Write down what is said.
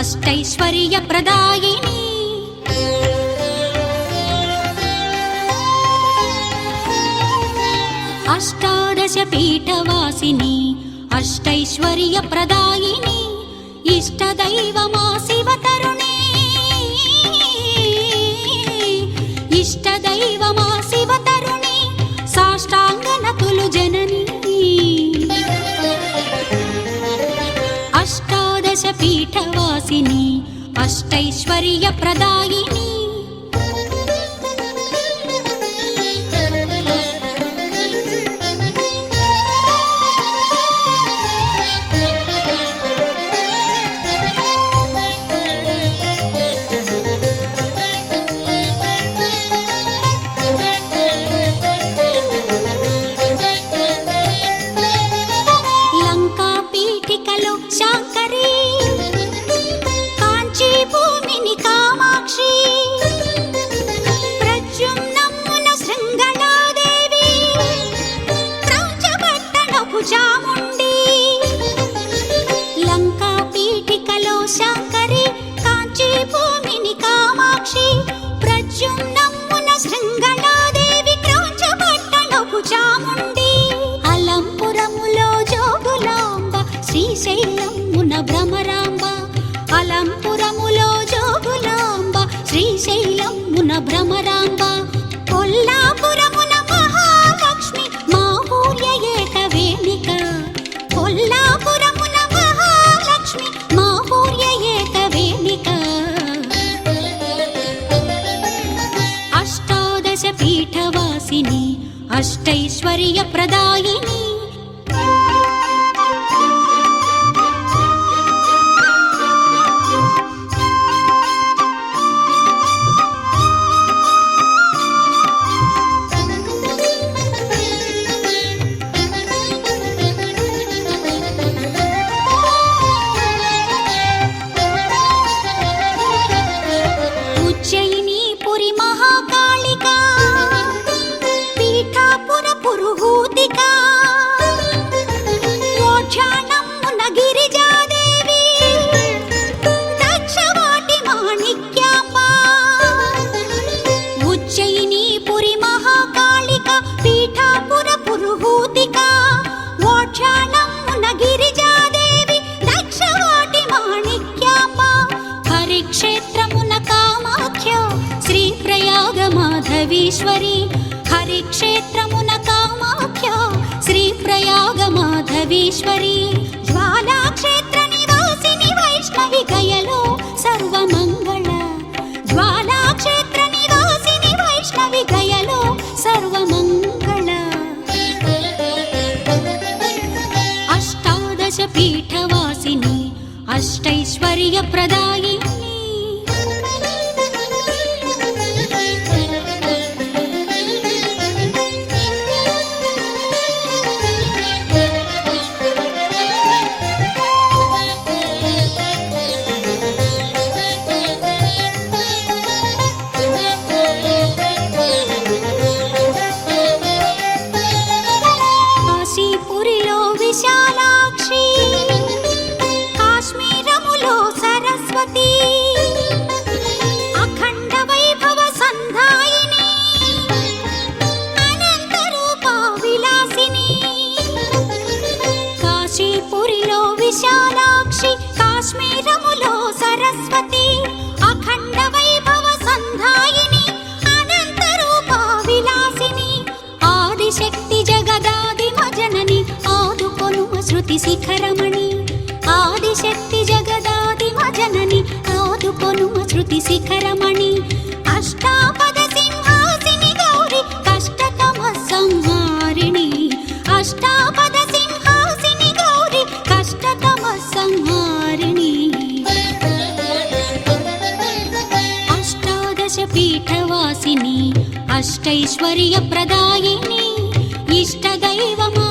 अष्टैश्वर्यप्रदायिनी अष्टादशपीठवासिनी अष्टैश्वर्यप्रदायिनी इष्टदैवमा शिवतरुणी इष्टदैवमा शिवतरुणी साष्टांगनतुलु जननी अष्टादशपीठवासिनी अष्टैश्वर्यप्रदायिनी భ్రమరాంబ కొల్లాపురమున మహాలక్ష్మి మాహూర్య ఏకవేణిక కొల్లాపురమున మహాలక్ష్మి మాహూర్య ఏకవేణిక అష్టాదశ పీఠవాసిని అష్టైశ్వర్యప్రదాయిని మాధవీశ్వరి హరిక్షేత్రమున కామాఖ్య శ్రీ ప్రయాగ మాధవీశ్వరి జ్వాలాక్షేత్ర నివాసిని వైష్ణవి గయలో సర్వమంగళ జ్వాలాక్షేత్ర నివాసిని వైష్ణవి గయలో సర్వమంగళ అష్టాదశ పీఠవాసిని అష్టైశ్వర్యప్రదాయిని విశాలాక్షి కాశ్మీరములో సరస్వతి అఖండ వైభవ సంధాయిని అనంత రూప విలాసిని ఆదిశక్తి జగదాదిమ జనని ఆదుకొనుమ శృతి శిఖరమణి ఆదిశక్తి జగదాదిమ జనని ఆదుకొనుమ శృతి శిఖరమణి అష్టాపద సింహాసిని గౌరి కష్టతమ సంహారిణి అష్టాపద సింహాసిని గౌరి కష్టతమ సంహారిణి అష్టాదశ పీఠవాసిని అష్టైశ్వర్యప్రదాయిని ఇష్టదైవమ